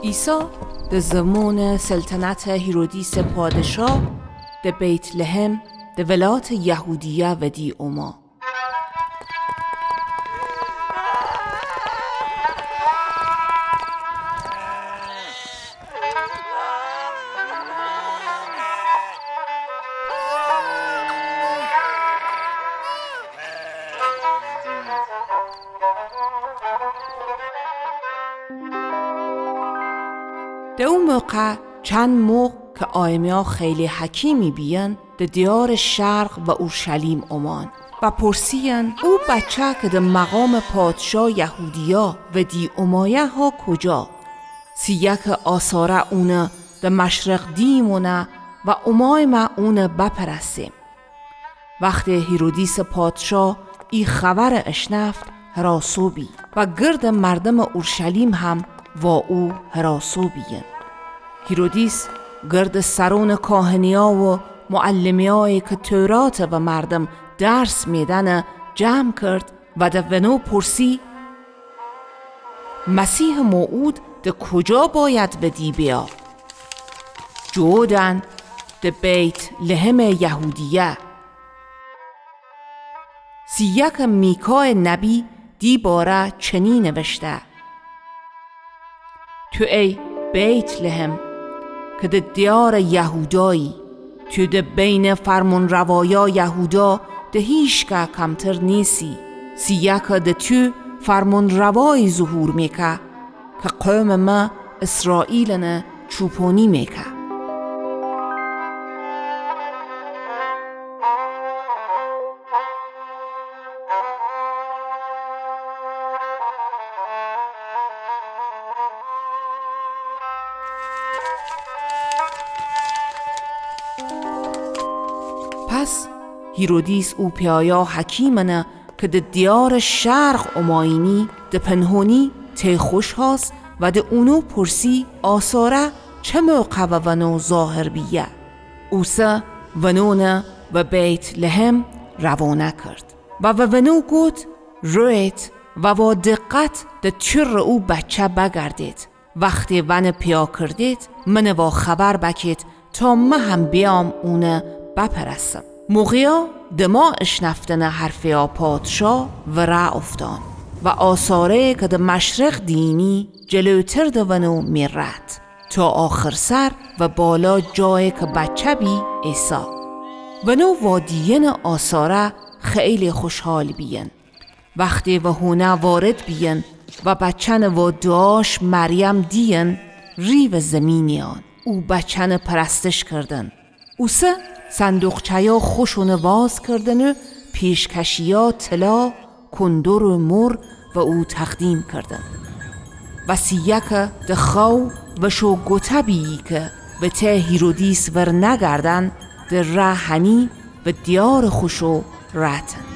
عیسی در زمان سلطنت هیرودیس پادشاه در بیت لحم در ولایت یهودیه و دی اوما. در اون موقع چند موقع که آیمیا خیلی حکیمی بیان در دیار شرق و اورشلیم اومان و پرسیان او بچه که در مقام پادشاه یهودیا و دی اومایه ها کجا؟ سیک آثاره اونه در مشرق دیمونه و اومای ما اونه بپرسیم. وقتی هیرودیس پادشاه ای خبر اشنفت هراسو بی و گرد مردم اورشلیم هم و او هراسو بیین. هیرودیس گرد سرون کاهنیا و معلمیایی که تورات و مردم درس میدن جمع کرد و در ونو پرسی مسیح موعود در کجا باید بدی بیا؟ جودن در بیت لحم یهودیه. سیک میکای نبی دی باره چنین نوشته: تو ای بیت لحم که در دیار یهودایی، تو در بین فرمون روایا یهودا ده هیچ که کمتر نیسی. سیک ده تو فرمون روایی ظهور میکه که قوم ما اسرائیلن چوپونی میکه. پس هیرودیس او پیایا حکیمنه که ده دیار شرق اماینی ده پنهونی ته خوش هاست و ده اونو پرسی آثاره چه موقع و ونو ظاهر بیه. اوسه ونونه و بیت لحم روانه کرد و ونو گوت رویت و با دقت ده چر او بچه بگردید. وقتی ون پیا کردید من با خبر بکید تا من هم بیام اونه بپرسم. موقعا دما اشنفتن حرفیا پادشاه و را افتان و آثاره که ده مشرق دینی جلوتر دوونو میرد تا آخر سر و بالا جای که بچه بی ایسا. ونو وادیین آثاره خیلی خوشحال بیین. وقتی و هونه وارد بیین و بچن و داش مریم دین ریو زمینیان او بچن پرستش کردن. اوسه صندوقچه‌یا خوشون واز کردن و پیشکشیا طلا، کندور و مر و او تقدیم کردن. و سیک دخاو و شو گوتبی که به ته هیرودیس ور نگردن در رهنی و دیار خوشو رتن.